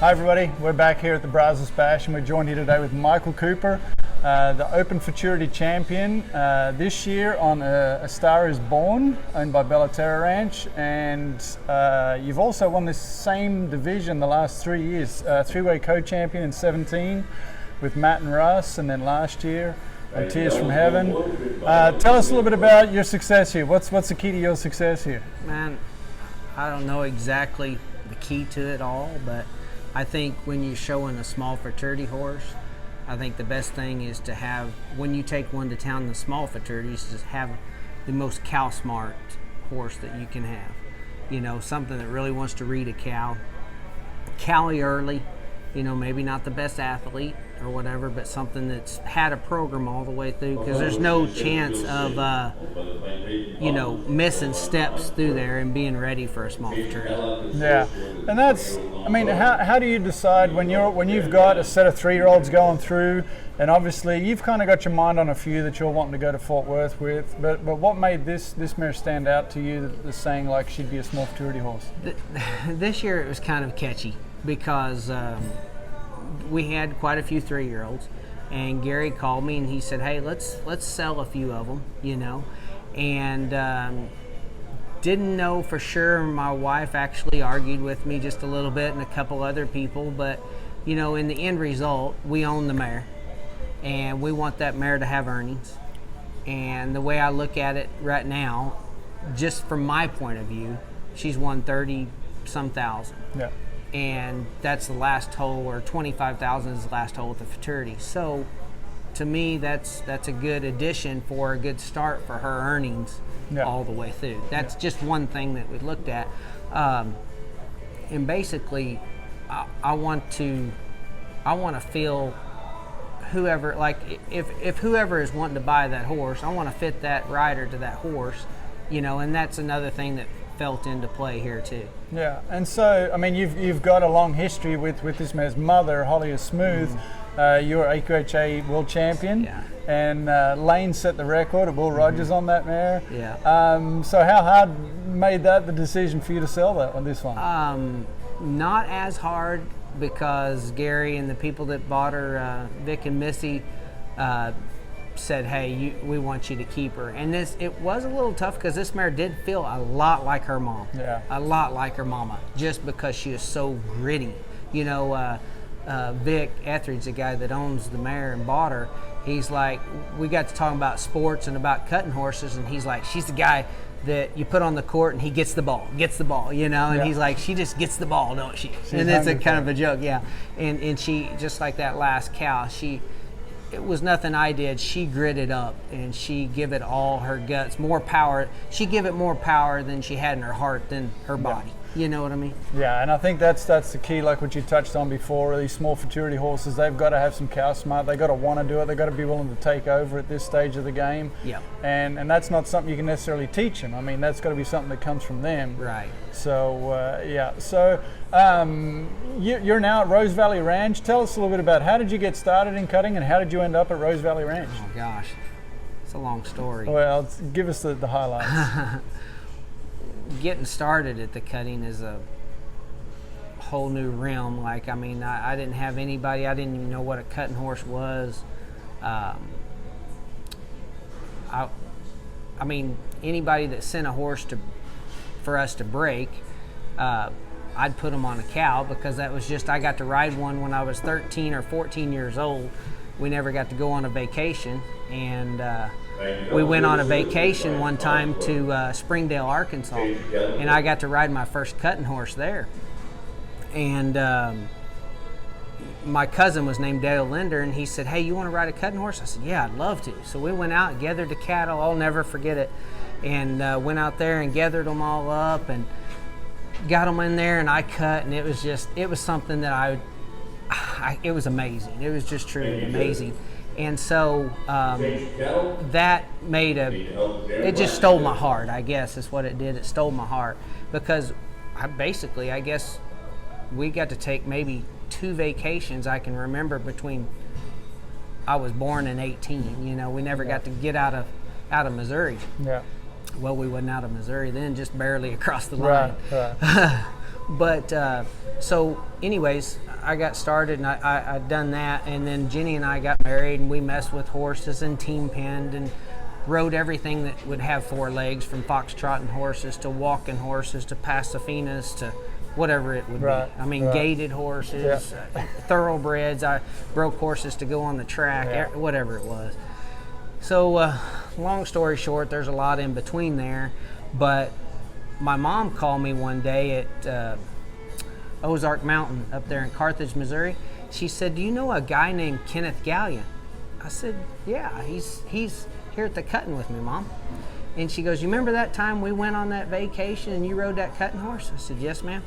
Hi everybody, we're back here at the Brazos Bash and we're joined here today with Michael Cooper, the Open Futurity champion this year on A Star Is Born, owned by Bellaterra Ranch, and you've also won this same division the last 3 years, three-way co-champion in 17 with Matt and Russ, and then last year Tears from Heaven. Tell us a little bit about your success here. What's the key to your success here? Man, I don't know exactly the key to it all, but I think when you're showing a small Futurity horse, I think the best thing is to have, when you take one to town, the small Futurities, just have the most cow smart horse that you can have. You know, something that really wants to read a cow. Cowy early, you know, maybe not the best athlete or whatever, but something that's had a program all the way through, because there's no chance of, you know, missing steps through there and being ready for a small Futurity. Yeah, and that's, I mean, how do you decide when you've got a set of 3-year-olds going through, and obviously you've kind of got your mind on a few that you're wanting to go to Fort Worth with, but what made this mare stand out to you, the saying like she'd be a small Futurity horse? This year it was kind of catchy because we had quite a few 3-year-olds, and Gary called me and he said, hey, let's sell a few of them, you know, and didn't know for sure. My wife actually argued with me just a little bit and a couple other people, but you know, in the end result, we own the mare and we want that mare to have earnings. And the way I look at it right now, just from my point of view, she's won 30-some thousand. Yeah. And that's the last hole, or 25,000 is the last hole with the Futurity. So to me, that's a good addition for a good start for her earnings all the way through. That's just one thing that we looked at. And basically, I want to feel whoever, like if whoever is wanting to buy that horse, I want to fit that rider to that horse, you know, and that's another thing that felt into play here too. Yeah, and so I mean, you've got a long history with this mare's mother, Holly is Smooth. You're AQHA world champion, and Lane set the record at Will Rogers on that mare. Yeah. So how hard made that the decision for you to sell that on this one? Not as hard, because Gary and the people that bought her, Vic and Missy, said, hey, we want you to keep her. And it was a little tough because this mare did feel a lot like her mom. Yeah. A lot like her mama, just because she is so gritty. You know, Vic Etheridge, the guy that owns the mare and bought her, he's like, we got to talking about sports and about cutting horses, and he's like, she's the guy that you put on the court and he gets the ball, you know, and he's like, she just gets the ball, don't she? And it's a kind of a joke, yeah. And she, just like that last cow, it was nothing I did. She gritted up and she give it all her guts, more power. She give it more power than she had in her heart than her body. You know what I mean? Yeah, and I think that's the key, like what you touched on before. These small Futurity horses, they've got to have some cow smart. They've got to want to do it. They've got to be willing to take over at this stage of the game. Yeah. And that's not something you can necessarily teach them. I mean, that's got to be something that comes from them. Right. So, yeah. So, you're now at Rose Valley Ranch. Tell us a little bit about how did you get started in cutting and how did you end up at Rose Valley Ranch? Oh, gosh. It's a long story. Well, give us the highlights. Getting started at the cutting is a whole new realm. Like, I mean, I didn't have anybody. I didn't even know what a cutting horse was. I mean, anybody that sent a horse for us to break, I'd put them on a cow, because that was just, I got to ride one when I was 13 or 14 years old. We never got to go on a vacation, and we went on a vacation one time to Springdale, Arkansas, and I got to ride my first cutting horse there. And my cousin was named Dale Linder, and he said, hey, you want to ride a cutting horse? I said, yeah, I'd love to. So we went out and gathered the cattle. I'll never forget it. And went out there and gathered them all up and got them in there, and I cut, and it was something that it was amazing. It was just truly amazing. And so that made it just stole my heart, I guess is what it did. It stole my heart, because I guess we got to take maybe 2 vacations I can remember between I was born in 18. You know, we never got to get out of Missouri. Yeah. Well, we wasn't out of Missouri then, just barely across the line. Right. But so anyways, I got started, and I'd done that, and then Jenny and I got married, and we messed with horses and team penned and rode everything that would have 4 legs, from foxtrotting horses to walking horses to pasafinas to whatever it would be. I mean, gated horses, thoroughbreds. I broke horses to go on the track, whatever it was. So long story short, there's a lot in between there, but my mom called me one day at Ozark Mountain up there in Carthage, Missouri. She said, "Do you know a guy named Kenneth Gallion?" I said, "Yeah, he's here at the cutting with me, Mom." And she goes, "You remember that time we went on that vacation and you rode that cutting horse?" I said, "Yes, ma'am."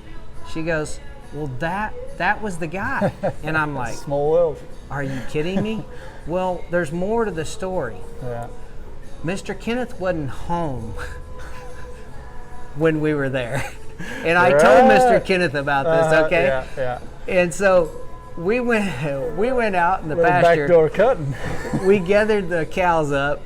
She goes, "Well, that was the guy." And I'm like, small world. Are you kidding me? Well, there's more to the story. Yeah. Mr. Kenneth wasn't home when we were there. And I told Mr. Kenneth about this, okay? Yeah. And so we went out in the pasture. Backdoor cutting. We gathered the cows up,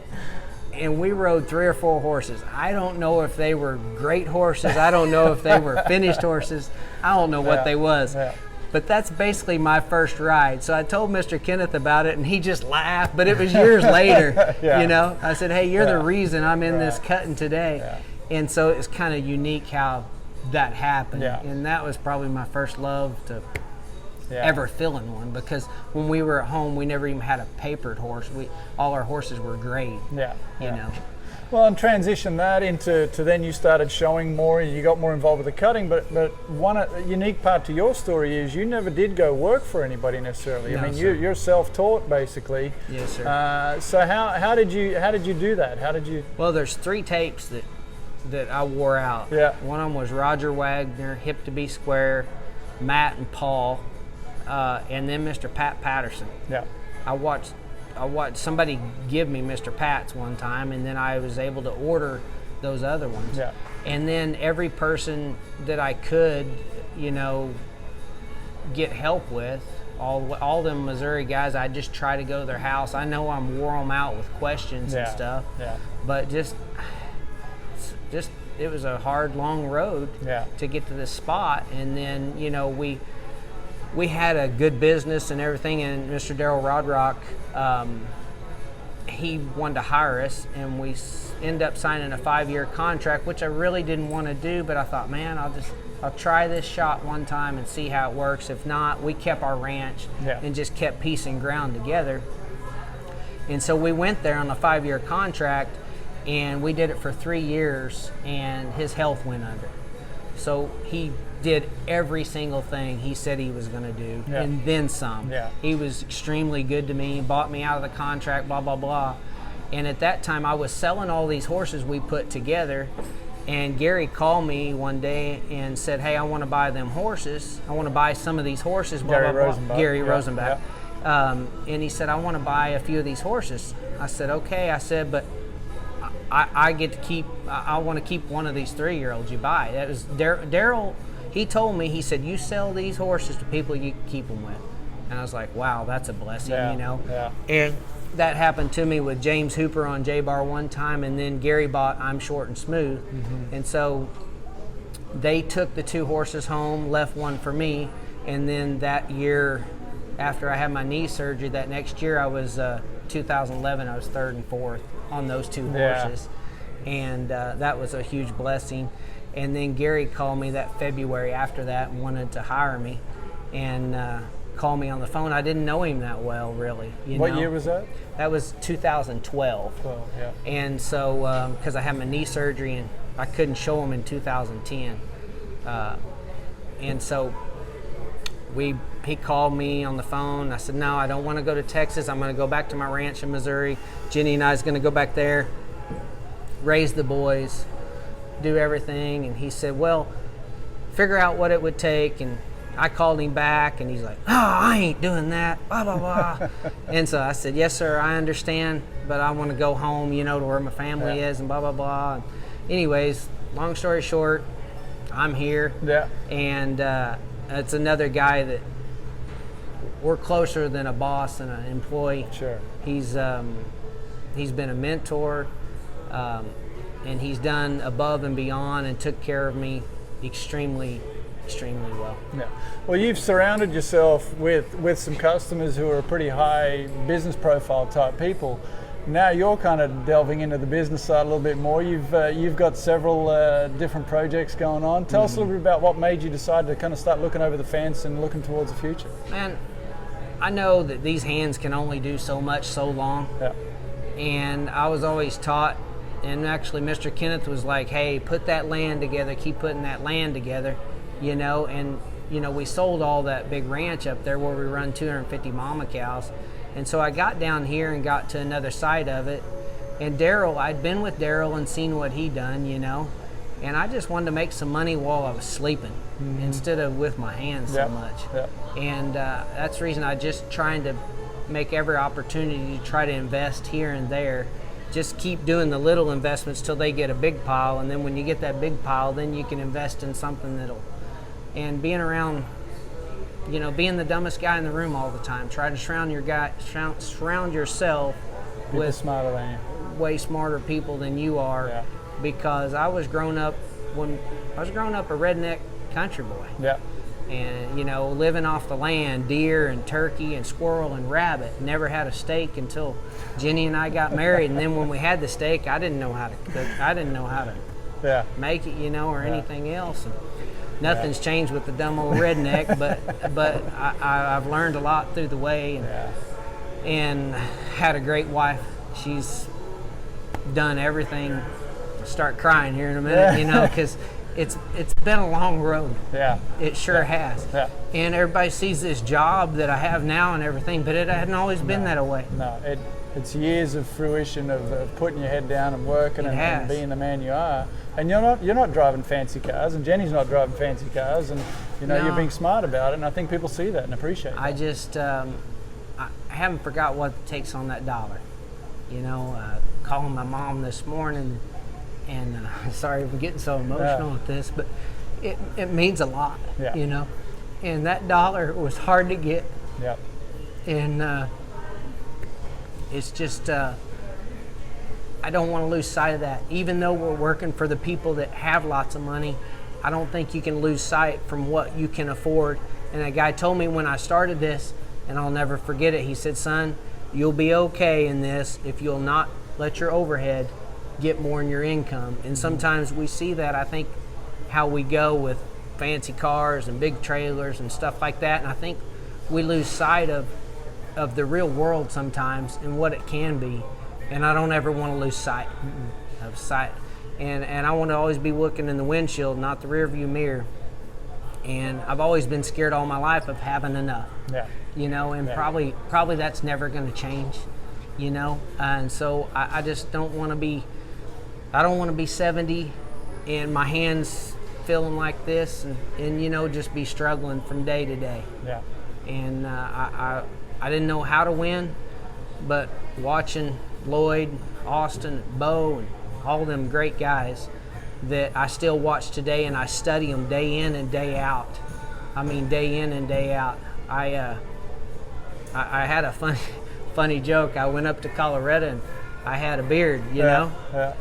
and we rode 3 or 4 horses. I don't know if they were great horses. I don't know if they were finished horses. I don't know what they was. Yeah. But that's basically my first ride. So I told Mr. Kenneth about it, and he just laughed. But it was years later, you know. I said, "Hey, you're the reason I'm in this cutting today." Yeah. And so it's kind of unique how that happened. Yeah. And that was probably my first love to ever fill in one, because when we were at home, we never even had a papered horse. All our horses were grade. Yeah. You know. Well, and transition that into then you started showing more, you got more involved with the cutting, but one unique part to your story is you never did go work for anybody necessarily. No, I mean, sir. you're self-taught basically. Yes, sir. So how did you do that? How did you? Well, there's 3 tapes that I wore out. Yeah. One of them was Roger Wagner, Hip to Be Square, Matt and Paul, and then Mr. Pat Patterson. Yeah. I watched somebody give me Mr. Pat's one time, and then I was able to order those other ones. Yeah. And then every person that I could, you know, get help with, all them Missouri guys, I just try to go to their house. I know I'm wore them out with questions and stuff. Yeah. But just it was a hard, long road to get to this spot. And then, you know, we had a good business and everything, and Mr. Darrell Rodrock, he wanted to hire us, and we ended up signing a 5-year contract, which I really didn't want to do, but I thought, man, I'll try this shot one time and see how it works. If not, we kept our ranch and just kept piecing ground together. And so we went there on a 5-year contract, and we did it for 3 years, and his health went under. So he did every single thing he said he was going to do, and then some. Yeah. He was extremely good to me, bought me out of the contract, blah, blah, blah. And at that time, I was selling all these horses we put together, and Gary called me one day and said, "Hey, I want to buy them horses. I want to buy some of these horses, blah, blah, blah." Gary Rosenbach. Yeah. And he said, "I want to buy a few of these horses." I said, "Okay." I said, "But I get to keep, I want to keep one of these 3-year-olds you buy." That was Darrell. He told me, he said, "You sell these horses to people you keep them with." And I was like, wow, that's a blessing, you know. Yeah. And that happened to me with James Hooper on J-Bar one time, and then Gary bought I'm Short and Smooth. Mm-hmm. And so they took the 2 horses home, left one for me, and then that year, after I had my knee surgery, that next year I was, 2011, I was 3rd and 4th on those 2 horses. And that was a huge blessing. And then Gary called me that February after that and wanted to hire me, and called me on the phone. I didn't know him that well, really. What year was that? That was 2012. And so, because I had my knee surgery and I couldn't show him in 2010. And so he called me on the phone. I said, "No, I don't want to go to Texas. I'm going to go back to my ranch in Missouri. Jenny and I is going to go back there, raise the boys, do everything." And he said, "Well, figure out what it would take." And I called him back, and he's like, "Oh, I ain't doing that, blah, blah, blah." And so I said, "Yes, sir, I understand, but I want to go home, you know, to where my family is, and blah, blah, blah." And anyways, long story short, I'm here. Yeah. And it's another guy that we're closer than a boss and an employee. Sure. He's been a mentor, and he's done above and beyond and took care of me extremely extremely well. Yeah. Well, you've surrounded yourself with some customers who are pretty high business profile type people. Now you're kind of delving into the business side a little bit more. You've got several different projects going on. Tell us a little bit about what made you decide to kind of start looking over the fence and looking towards the future. Man, I know that these hands can only do so much so long. Yeah. And I was always taught, and actually Mr. Kenneth was like, hey, put that land together, keep putting that land together, you know. And, you know, we sold all that big ranch up there where we run 250 mama cows. And so I got down here and got to another side of it. And Daryl, I'd been with Daryl and seen what he done, you know. And I just wanted to make some money while I was sleeping instead of with my hands so much. Yep. And that's the reason I just trying to make every opportunity to try to invest here and there. Just keep doing the little investments till they get a big pile. And then when you get that big pile, then you can invest in something that'll, and being around, you know, being the dumbest guy in the room all the time. Try to surround yourself with smarter than you. Way smarter people than you are. Yeah. Because I was growing up a redneck country boy. Yeah. And, you know, living off the land, deer and turkey and squirrel and rabbit. Never had a steak until Jenny and I got married. And then when we had the steak, I didn't know how to cook. I didn't know how to make it, you know, or anything else. And nothing's changed with the dumb old redneck, but I've learned a lot through the way, and had a great wife. She's done everything. I'll start crying here in a minute, you know, because it's been a long road. Yeah, it sure has. Yeah. And everybody sees this job that I have now and everything, but it hadn't always been that way. No, it's years of fruition of putting your head down and working and being the man you are. And you're not driving fancy cars, and Jenny's not driving fancy cars, and you know you're being smart about it. And I think people see that and appreciate it. I just I haven't forgot what it takes on that dollar. You know, calling my mom this morning, and sorry if I'm getting so emotional with this, but it means a lot. Yeah. You know, and that dollar was hard to get. Yeah. And it's just. I don't want to lose sight of that. Even though we're working for the people that have lots of money, I don't think you can lose sight from what you can afford. And a guy told me when I started this, and I'll never forget it, he said, son, you'll be okay in this if you'll not let your overhead get more than your income. And sometimes we see that, I think, how we go with fancy cars and big trailers and stuff like that. And I think we lose sight of the real world sometimes and what it can be. And I don't ever want to lose sight of sight. And I want to always be looking in the windshield, not the rear view mirror. And I've always been scared all my life of having enough. Yeah. You know, and probably that's never going to change, you know. And so I just don't want to be, I don't want to be 70 and my hands feeling like this and you know, just be struggling from day to day. Yeah. And I didn't know how to win, but watching Lloyd, Austin, Bo, and all them great guys that I still watch today, and I study them day in and day out. I mean, day in and day out. I had a funny joke. I went up to Colorado and I had a beard, you know? Yeah.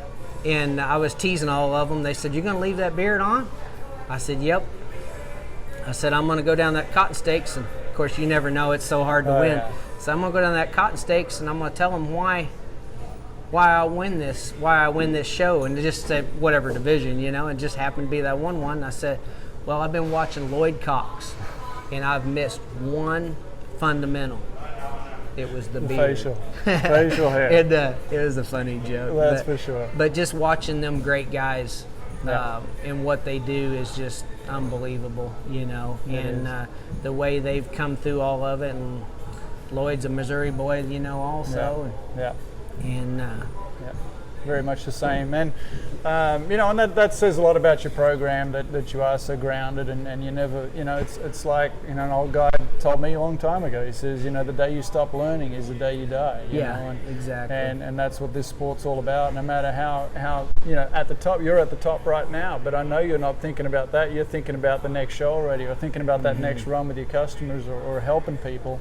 And I was teasing all of them. They said, "You're going to leave that beard on?" I said, "Yep." I said, "I'm going to go down that Cotton Stakes," and of course, you never know. It's so hard to win. Yeah. So I'm going to go down that Cotton Stakes, and I'm going to tell them why I win this show, and just say whatever division, you know, and just happened to be that one. And I said, well, I've been watching Lloyd Cox, and I've missed one fundamental. It was the beard. Facial hair. It was a funny joke. That's for sure. But just watching them great guys and what they do is just unbelievable, you know, and the way they've come through all of it. And Lloyd's a Missouri boy, you know, also. Yeah. And very much the same. And you know, and that says a lot about your program, that you are so grounded and you never, you know, it's like, you know, an old guy told me a long time ago. He says, you know, the day you stop learning is the day you die. You know? Exactly. And that's what this sport's all about. No matter how you know, at the top, you're at the top right now, but I know you're not thinking about that. You're thinking about the next show already, or thinking about that next run with your customers, or helping people.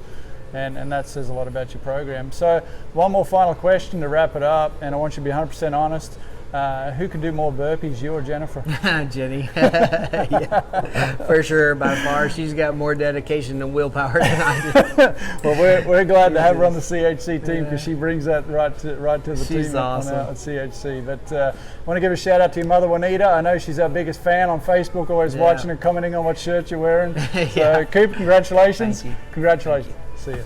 And that says a lot about your program. So one more final question to wrap it up, and I want you to be 100% honest. Who can do more burpees, you or Jennifer? Jenny. Yeah, for sure, by far. She's got more dedication and willpower than I do. Well, we're glad to have her on the CHC team because she brings that right to the She's team awesome. out at CHC. But I want to give a shout out to your mother, Juanita. I know she's our biggest fan on Facebook, always watching and commenting on what shirt you're wearing. Yeah. So, Coop, congratulations. Thank you. Congratulations. See you.